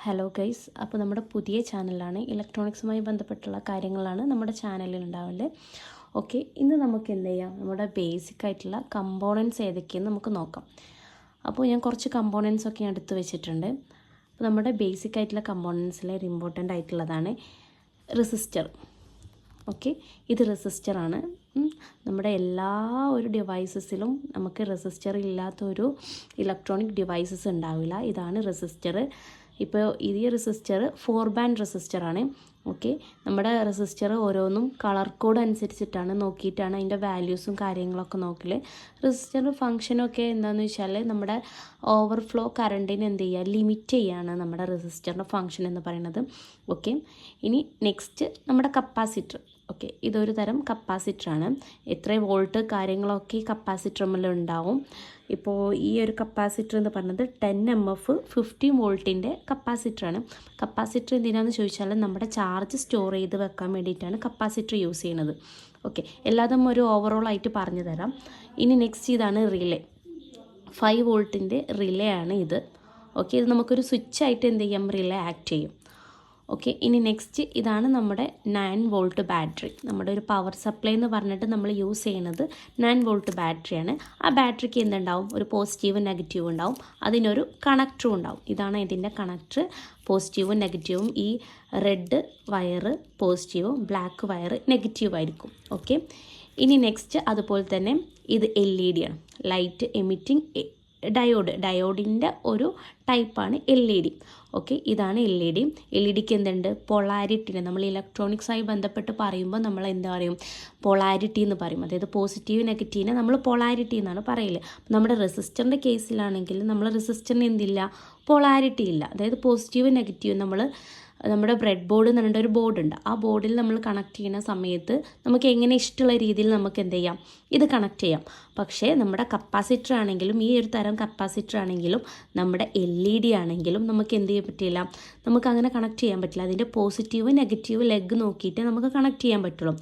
Hello guys, അപ്പോൾ നമ്മുടെ പുതിയ ചാനലാണ്. ഇലക്ട്രോണിക്സുമായി ബന്ധപ്പെട്ടുള്ള കാര്യങ്ങളാണ് നമ്മുടെ ചാനലിൽ ഉണ്ടാവേണ്ടത്. ഓക്കെ, ഇന്ന് നമുക്ക് എന്ത് ചെയ്യാം, നമ്മുടെ ബേസിക് ആയിട്ടുള്ള കമ്പോണൻസ് ഏതൊക്കെയെന്ന് നമുക്ക് നോക്കാം. അപ്പോൾ ഞാൻ കുറച്ച് കമ്പോണൻസ് ഒക്കെ എടുത്ത് വെച്ചിട്ടുണ്ട്. അപ്പോൾ നമ്മുടെ ബേസിക് ആയിട്ടുള്ള കമ്പോണൻസിലെ ഒരു ഇമ്പോർട്ടൻ്റ് ആയിട്ടുള്ളതാണ് റെസിസ്റ്റർ. ഓക്കെ, ഇത് റെസിസ്റ്ററാണ്. നമ്മുടെ എല്ലാ ഒരു ഡിവൈസസിലും നമുക്ക് റെസിസ്റ്റർ ഇല്ലാത്തൊരു ഇലക്ട്രോണിക് ഡിവൈസസ് ഉണ്ടാവില്ല. ഇതാണ് റെസിസ്റ്റർ. ഇപ്പോൾ ഈ റെസിസ്റ്റർ 4 ബാൻഡ് റെസിസ്റ്ററാണ്. ഓക്കെ, നമ്മുടെ റെസിസ്റ്റർ ഓരോന്നും കളർ കോഡ് അനുസരിച്ചിട്ടാണ് നോക്കിയിട്ടാണ് അതിൻ്റെ വാല്യൂസും കാര്യങ്ങളൊക്കെ നോക്കൽ. റെസിസ്റ്റർ ഫങ്ഷനൊക്കെ എന്താണെന്ന് വെച്ചാൽ നമ്മുടെ ഓവർഫ്ലോ കറണ്ടിന് എന്ത് ചെയ്യുക, ലിമിറ്റ് ചെയ്യുകയാണ് നമ്മുടെ റെസിസ്റ്ററിൻ്റെ ഫങ്ഷൻ എന്ന് പറയുന്നത്. ഓക്കെ, ഇനി നെക്സ്റ്റ് നമ്മുടെ കപ്പാസിറ്റർ. ഓക്കെ, ഇതൊരു തരം കപ്പാസിറ്ററാണ്. എത്ര വോൾട്ട് കാര്യങ്ങളൊക്കെ ഈ കപ്പാസിറ്ററിൽ ഉണ്ടാവും. ഇപ്പോൾ ഈ ഒരു കപ്പാസിറ്റർ എന്ന് പറഞ്ഞത് 10 mF 50 വോൾട്ടിൻ്റെ കപ്പാസിറ്ററാണ്. കപ്പാസിറ്റർ എന്തിനാണെന്ന് ചോദിച്ചാൽ നമ്മുടെ ചാർജ് സ്റ്റോർ ചെയ്ത് വെക്കാൻ വേണ്ടിയിട്ടാണ് കപ്പാസിറ്റർ യൂസ് ചെയ്യുന്നത്. ഓക്കെ, എല്ലാതും ഒരു ഓവറോൾ ആയിട്ട് പറഞ്ഞു തരാം. ഇനി നെക്സ്റ്റ് ഇതാണ് റിലേ. 5 വോൾട്ടിൻ്റെ റിലേ ആണ് ഇത്. ഓക്കെ, ഇത് നമുക്കൊരു സ്വിച്ച് ആയിട്ട് എന്ത് ചെയ്യാം, റിലേ ആക്ട് ചെയ്യും. ഓക്കെ, ഇനി നെക്സ്റ്റ് ഇതാണ് നമ്മുടെ 9 വോൾട്ട് ബാറ്ററി. നമ്മുടെ ഒരു പവർ സപ്ലൈ എന്ന് പറഞ്ഞിട്ട് നമ്മൾ യൂസ് ചെയ്യുന്നത് 9 വോൾട്ട് ബാറ്ററിയാണ്. ആ ബാറ്ററിക്ക് എന്തുണ്ടാവും, ഒരു പോസിറ്റീവും നെഗറ്റീവും ഉണ്ടാവും. അതിനൊരു കണക്ടറും ഉണ്ടാവും. ഇതാണ് ഇതിൻ്റെ കണക്ടർ. പോസിറ്റീവും നെഗറ്റീവും, ഈ റെഡ് വയർ പോസിറ്റീവും ബ്ലാക്ക് വയർ നെഗറ്റീവ് ആയിരിക്കും. ഓക്കെ, ഇനി നെക്സ്റ്റ് അതുപോലെ തന്നെ ഇത് LED ആണ്, ലൈറ്റ് എമിറ്റിംഗ് ഡയോഡിൻ്റെ ഒരു ടൈപ്പാണ് LED. ഓക്കെ, ഇതാണ് LED. LEDക്ക് എന്തുണ്ട്, പൊളാരിറ്റിനെ നമ്മൾ ഇലക്ട്രോണിക്സായി ബന്ധപ്പെട്ട് പറയുമ്പോൾ നമ്മൾ എന്താ പറയും, പൊളാരിറ്റി എന്ന് പറയും. അതായത് പോസിറ്റീവ് നെഗറ്റീവിനെ നമ്മൾ പൊളാരിറ്റി എന്നാണ് പറയല്. നമ്മുടെ റെസിസ്റ്ററിൻ്റെ കേസിലാണെങ്കിൽ നമ്മൾ റെസിസ്റ്ററിന് എന്തില്ല, പൊളാരിറ്റി ഇല്ല. അതായത് പോസിറ്റീവ് നെഗറ്റീവ് നമ്മുടെ ബ്രെഡ് ബോർഡ് എന്ന് പറഞ്ഞിട്ട് ഒരു ബോർഡുണ്ട്. ആ ബോർഡിൽ നമ്മൾ കണക്ട് ചെയ്യുന്ന സമയത്ത് നമുക്ക് എങ്ങനെ ഇഷ്ടമുള്ള രീതിയിൽ നമുക്ക് എന്ത് ചെയ്യാം, ഇത് കണക്ട് ചെയ്യാം. പക്ഷേ നമ്മുടെ കപ്പാസിറ്റർ ആണെങ്കിലും, ഈ ഒരു തരം കപ്പാസിറ്റർ ആണെങ്കിലും, നമ്മുടെ LED ആണെങ്കിലും നമുക്ക് എന്ത് ചെയ്യാൻ പറ്റില്ല, നമുക്ക് അങ്ങനെ കണക്ട് ചെയ്യാൻ പറ്റില്ല. അതിൻ്റെ പോസിറ്റീവ് നെഗറ്റീവ് ലെഗ് നോക്കിയിട്ട് നമുക്ക് കണക്ട് ചെയ്യാൻ പറ്റുള്ളൂ.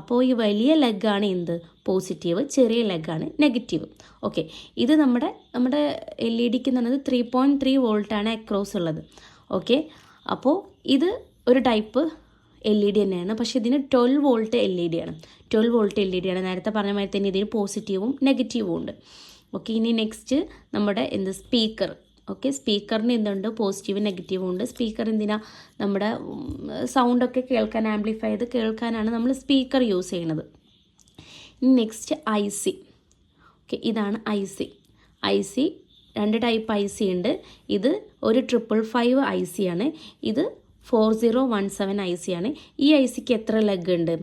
അപ്പോൾ ഈ വലിയ ലെഗാണ് എന്ത്, പോസിറ്റീവ്, ചെറിയ ലെഗാണ് നെഗറ്റീവ്. ഓക്കെ, ഇത് നമ്മുടെ LEDക്ക് എന്ന് പറയുന്നത് 3.3 വോൾട്ടാണ് അക്രോസ് ഉള്ളത്. ഓക്കെ, അപ്പോൾ ഇത് ഒരു ടൈപ്പ് LED തന്നെയാണ്. പക്ഷേ ഇതിന് 12 വോൾട്ട് LED ആണ്. 12 വോൾട്ട് LED ആണ്. നേരത്തെ പറഞ്ഞ മാതിരി തന്നെ ഇതിന് പോസിറ്റീവും നെഗറ്റീവും ഉണ്ട്. ഓക്കെ, ഇനി നെക്സ്റ്റ് നമ്മുടെ സ്പീക്കർ. ഓക്കെ, സ്പീക്കറിന് എന്തുണ്ട്, പോസിറ്റീവും നെഗറ്റീവും ഉണ്ട്. സ്പീക്കർ എന്തിനാ, നമ്മുടെ സൗണ്ടൊക്കെ കേൾക്കാൻ, ആംപ്ലിഫൈ ചെയ്ത് കേൾക്കാനാണ് നമ്മൾ സ്പീക്കർ യൂസ് ചെയ്യുന്നത്. ഇനി നെക്സ്റ്റ് IC. ഓക്കെ, ഇതാണ് IC. 2 ടൈപ്പ് IC ഉണ്ട്. ഇത് ഒരു 555 IC ആണ്. ഇത് 4017 IC ആണ്. ഈ ICക്ക് എത്ര ലെഗ് ഉണ്ട്,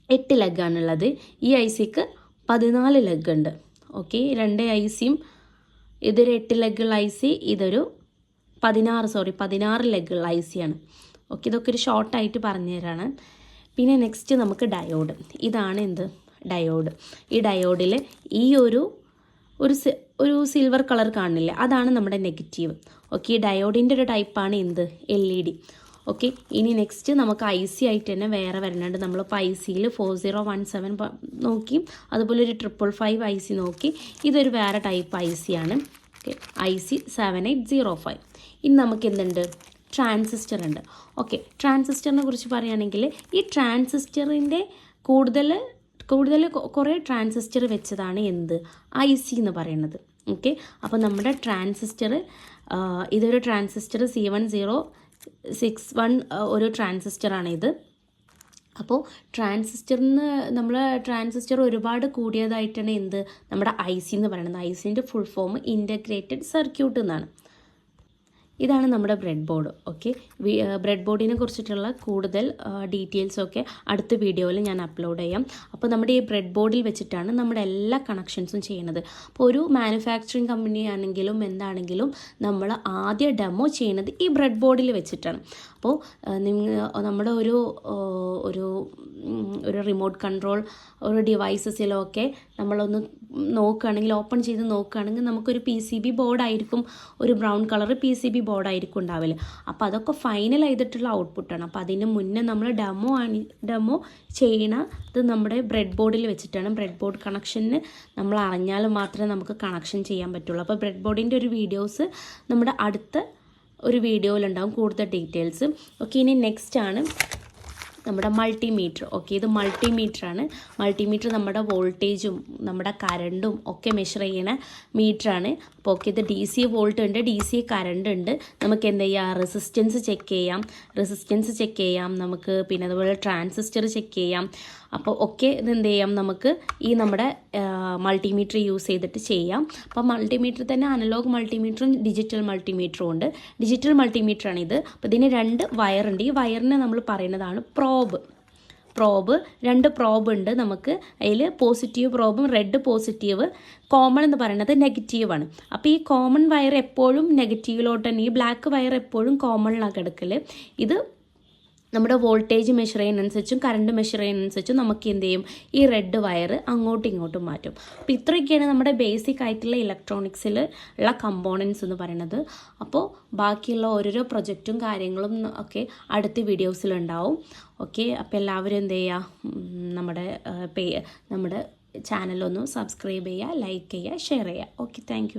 8 ലെഗാണുള്ളത്. ഈ ICക്ക് 14 ലെഗ് ഉണ്ട്. ഓക്കെ, 2 ICയും ഇതൊരു 8 ലെഗുള്ള IC, ഇതൊരു 16 ലെഗുള്ള IC ആണ്. ഓക്കെ, ഇതൊക്കെ ഒരു ഷോർട്ടായിട്ട് പറഞ്ഞു തരാണ്. പിന്നെ നെക്സ്റ്റ് നമുക്ക് ഡയോഡ്. ഇതാണ് ഡയോഡ്. ഈ ഡയോഡിൽ ഈ ഒരു സിൽവർ കളർ കാണില്ല, അതാണ് നമ്മുടെ നെഗറ്റീവ്. ഓക്കെ, ഈ ഡയോഡിൻ്റെ ഒരു ടൈപ്പാണ് LED. ഓക്കെ, ഇനി നെക്സ്റ്റ് നമുക്ക് IC ആയിട്ട് തന്നെ വേറെ വരുന്നുണ്ട്. നമ്മളിപ്പോൾ ICയിൽ 4017 നോക്കി, അതുപോലെ ഒരു 555 IC നോക്കി. ഇതൊരു വേറെ ടൈപ്പ് IC ആണ്. Okay, IC 7805. ഇനി നമുക്ക് എന്തുണ്ട്, ട്രാൻസിസ്റ്റർ ഉണ്ട്. ഓക്കെ, ട്രാൻസിസ്റ്ററിനെ കുറിച്ച് പറയുകയാണെങ്കിൽ ഈ ട്രാൻസിസ്റ്ററിൻ്റെ കൂടുതൽ കുറേ ട്രാൻസിസ്റ്റർ വെച്ചതാണ് IC എന്ന് പറയുന്നത്. ഓക്കെ, അപ്പോൾ നമ്മുടെ ട്രാൻസിസ്റ്റർ, ഇതൊരു ട്രാൻസിസ്റ്റർ C1061 ഒരു ട്രാൻസിസ്റ്ററാണ് ഇത്. അപ്പോൾ ട്രാൻസിസ്റ്റർ ഒരുപാട് കൂടിയതായിട്ടാണ് നമ്മുടെ IC എന്ന് പറയുന്നത്. ICൻ്റെ ഫുൾ ഫോം ഇൻ്റഗ്രേറ്റഡ് സർക്യൂട്ട് എന്നാണ്. ഇതാണ് നമ്മുടെ ബ്രെഡ് ബോർഡ്. ഓക്കെ, ബ്രെഡ് ബോർഡിനെ കുറിച്ചിട്ടുള്ള കൂടുതൽ ഡീറ്റെയിൽസൊക്കെ അടുത്ത വീഡിയോയിൽ ഞാൻ അപ്ലോഡ് ചെയ്യാം. അപ്പോൾ നമ്മുടെ ഈ ബ്രെഡ് ബോർഡിൽ വെച്ചിട്ടാണ് നമ്മുടെ എല്ലാ കണക്ഷൻസും ചെയ്യുന്നത്. അപ്പോൾ ഒരു മാനുഫാക്ചറിങ് കമ്പനി ആണെങ്കിലും എന്താണെങ്കിലും നമ്മൾ ആദ്യം ഡെമോ ചെയ്യുന്നത് ഈ ബ്രെഡ് ബോർഡിൽ വെച്ചിട്ടാണ്. അപ്പോൾ നമ്മുടെ ഒരു റിമോട്ട് കൺട്രോൾ ഒരു ഡിവൈസസിലൊക്കെ നമ്മളൊന്ന് നോക്കുകയാണെങ്കിൽ, ഓപ്പൺ ചെയ്ത് നോക്കുകയാണെങ്കിൽ നമുക്കൊരു PCB ബോർഡായിരിക്കും, ഒരു ബ്രൗൺ കളർ PCB ബോർഡായിരിക്കും ഉണ്ടാവില്ല. അപ്പോൾ അതൊക്കെ ഫൈനൽ ചെയ്തിട്ടുള്ള ഔട്ട്പുട്ടാണ്. അപ്പോൾ അതിന് മുന്നേ നമ്മൾ ഡെമോ ചെയ്യണത് നമ്മുടെ ബ്രെഡ് ബോർഡിൽ വെച്ചിട്ടാണ്. ബ്രെഡ് ബോർഡ് കണക്ഷന് നമ്മൾ അറിഞ്ഞാൽ മാത്രമേ നമുക്ക് കണക്ഷൻ ചെയ്യാൻ പറ്റുള്ളൂ. അപ്പോൾ ബ്രെഡ് ബോർഡിൻ്റെ ഒരു വീഡിയോസ് നമ്മുടെ അടുത്ത ഒരു വീഡിയോയിലുണ്ടാവും കൂടുതൽ ഡീറ്റെയിൽസ്. ഓക്കെ, ഇനി നെക്സ്റ്റ് ആണ് നമ്മുടെ മൾട്ടിമീറ്റർ. ഓക്കെ, ഇത് മൾട്ടിമീറ്ററാണ്. മൾട്ടിമീറ്റർ നമ്മുടെ വോൾട്ടേജും നമ്മുടെ കറണ്ടും ഒക്കെ മെഷർ ചെയ്യണ മീറ്ററാണ്. അപ്പോൾ ഓക്കെ, ഇത് DC വോൾട്ട് ഉണ്ട്, DC കറണ്ട് ഉണ്ട്. നമുക്ക് എന്ത് ചെയ്യാം, റെസിസ്റ്റൻസ് ചെക്ക് ചെയ്യാം, നമുക്ക് പിന്നെ അതുപോലെ ട്രാൻസിസ്റ്റർ ചെക്ക് ചെയ്യാം. അപ്പോൾ ഒക്കെ ഇത് എന്ത് ചെയ്യാം, നമുക്ക് ഈ നമ്മുടെ മൾട്ടിമീറ്റർ യൂസ് ചെയ്തിട്ട് ചെയ്യാം. അപ്പോൾ മൾട്ടിമീറ്റർ തന്നെ അനലോഗ് മൾട്ടിമീറ്ററും ഡിജിറ്റൽ മൾട്ടിമീറ്ററും ഉണ്ട്. ഡിജിറ്റൽ മൾട്ടിമീറ്ററാണ് ഇത്. അപ്പോൾ ഇതിന് 2 വയറുണ്ട്. ഈ വയറിനെ നമ്മൾ പറയുന്നതാണ് പ്രോബ്. 2 പ്രോബ് ഉണ്ട് നമുക്ക്. അതിൽ പോസിറ്റീവ് പ്രോബും റെഡ് പോസിറ്റീവ്, കോമൺ എന്ന് പറയുന്നത് നെഗറ്റീവാണ്. അപ്പോൾ ഈ കോമൺ വയർ എപ്പോഴും നെഗറ്റീവിലോട്ട് തന്നെ, ഈ ബ്ലാക്ക് വയർ എപ്പോഴും കോമണിലാണ് കിടക്കൽ. ഇത് നമ്മുടെ വോൾട്ടേജ് മെഷർ ചെയ്യുന്നതനുസരിച്ചും കറണ്ട് മെഷർ ചെയ്യുന്നതനുസരിച്ചും നമുക്ക് എന്ത് ചെയ്യും, ഈ റെഡ് വയർ അങ്ങോട്ടും ഇങ്ങോട്ടും മാറ്റും. അപ്പോൾ ഇത്രയൊക്കെയാണ് നമ്മുടെ ബേസിക് ആയിട്ടുള്ള ഇലക്ട്രോണിക്സിൽ ഉള്ള കമ്പോണൻസ് എന്ന് പറയുന്നത്. അപ്പോൾ ബാക്കിയുള്ള ഓരോരോ പ്രൊജക്റ്റും കാര്യങ്ങളും ഒക്കെ അടുത്ത വീഡിയോസിലുണ്ടാവും. ഓക്കെ, അപ്പോൾ എല്ലാവരും എന്ത് ചെയ്യുക, നമ്മുടെ ചാനലൊന്ന് സബ്സ്ക്രൈബ് ചെയ്യുക, ലൈക്ക് ചെയ്യുക, ഷെയർ ചെയ്യുക. Okay, thank